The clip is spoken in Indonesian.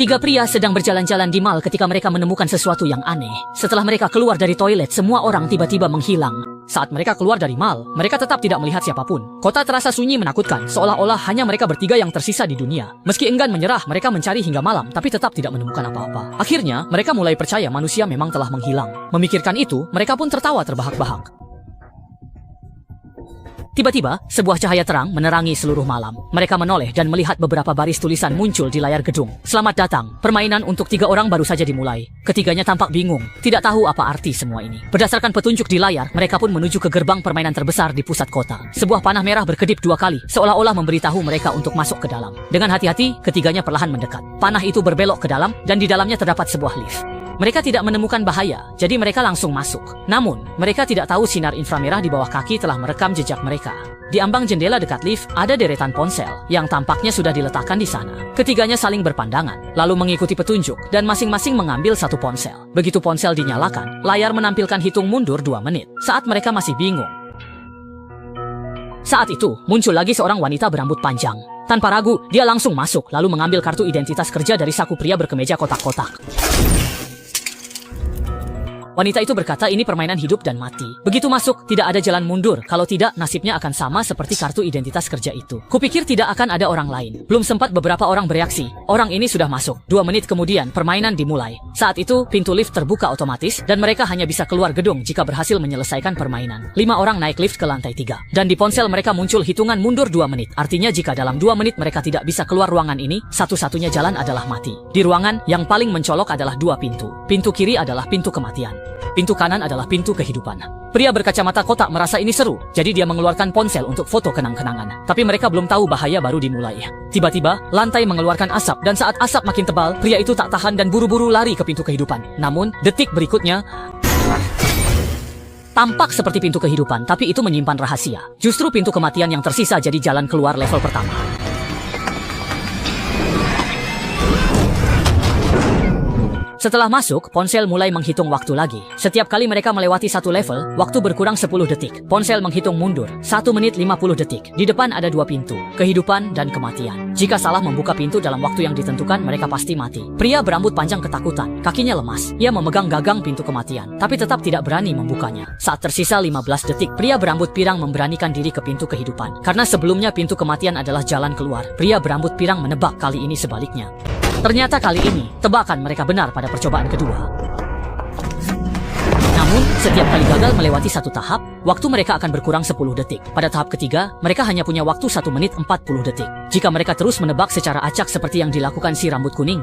Tiga pria sedang berjalan-jalan di mal ketika mereka menemukan sesuatu yang aneh. Setelah mereka keluar dari toilet, semua orang tiba-tiba menghilang. Saat mereka keluar dari mal, mereka tetap tidak melihat siapapun. Kota terasa sunyi menakutkan, seolah-olah hanya mereka bertiga yang tersisa di dunia. Meski enggan menyerah, mereka mencari hingga malam, tapi tetap tidak menemukan apa-apa. Akhirnya, mereka mulai percaya manusia memang telah menghilang. Memikirkan itu, mereka pun tertawa terbahak-bahak. Tiba-tiba, sebuah cahaya terang menerangi seluruh malam. Mereka menoleh dan melihat beberapa baris tulisan muncul di layar gedung. Selamat datang, permainan untuk 3 orang baru saja dimulai. Ketiganya tampak bingung, tidak tahu apa arti semua ini. Berdasarkan petunjuk di layar, mereka pun menuju ke gerbang permainan terbesar di pusat kota. Sebuah panah merah berkedip 2 kali, seolah-olah memberitahu mereka untuk masuk ke dalam. Dengan hati-hati, ketiganya perlahan mendekat. Panah itu berbelok ke dalam, dan di dalamnya terdapat sebuah lift. Mereka tidak menemukan bahaya, jadi mereka langsung masuk. Namun, mereka tidak tahu sinar inframerah di bawah kaki telah merekam jejak mereka. Di ambang jendela dekat lift, ada deretan ponsel, yang tampaknya sudah diletakkan di sana. Ketiganya saling berpandangan, lalu mengikuti petunjuk, dan masing-masing mengambil satu ponsel. Begitu ponsel dinyalakan, layar menampilkan hitung mundur 2 menit. Saat mereka masih bingung. Saat itu, muncul lagi seorang wanita berambut panjang. Tanpa ragu, dia langsung masuk, lalu mengambil kartu identitas kerja dari saku pria berkemeja kotak-kotak. Wanita itu berkata ini permainan hidup dan mati. Begitu masuk, tidak ada jalan mundur. Kalau tidak, nasibnya akan sama seperti kartu identitas kerja itu. Kupikir tidak akan ada orang lain. Belum sempat beberapa orang bereaksi. Orang ini sudah masuk. 2 menit kemudian, permainan dimulai. Saat itu, pintu lift terbuka otomatis, dan mereka hanya bisa keluar gedung jika berhasil menyelesaikan permainan. 5 orang naik lift ke lantai 3. Dan di ponsel mereka muncul hitungan mundur 2 menit. Artinya jika dalam 2 menit mereka tidak bisa keluar ruangan ini, satu-satunya jalan adalah mati. Di ruangan, yang paling mencolok adalah 2 pintu. Pintu kiri adalah pintu kematian. Pintu kanan adalah pintu kehidupan. Pria berkacamata kotak merasa ini seru, jadi dia mengeluarkan ponsel untuk foto kenang-kenangan. Tapi mereka belum tahu bahaya baru dimulai. Tiba-tiba, lantai mengeluarkan asap, dan saat asap makin tebal, pria itu tak tahan dan buru-buru lari ke pintu kehidupan. Namun, detik berikutnya, tampak seperti pintu kehidupan, tapi itu menyimpan rahasia. Justru pintu kematian yang tersisa jadi jalan keluar level pertama. Setelah masuk, ponsel mulai menghitung waktu lagi. Setiap kali mereka melewati satu level, waktu berkurang 10 detik. Ponsel menghitung mundur, 1 menit 50 detik. Di depan ada 2 pintu, kehidupan dan kematian. Jika salah membuka pintu dalam waktu yang ditentukan, mereka pasti mati. Pria berambut panjang ketakutan, kakinya lemas. Ia memegang gagang pintu kematian, tapi tetap tidak berani membukanya. Saat tersisa 15 detik, pria berambut pirang memberanikan diri ke pintu kehidupan. Karena sebelumnya pintu kematian adalah jalan keluar, pria berambut pirang menebak kali ini sebaliknya. Ternyata kali ini, tebakan mereka benar pada percobaan kedua. Namun, setiap kali gagal melewati satu tahap, waktu mereka akan berkurang 10 detik. Pada tahap ketiga, mereka hanya punya waktu 1 menit 40 detik. Jika mereka terus menebak secara acak seperti yang dilakukan si rambut kuning,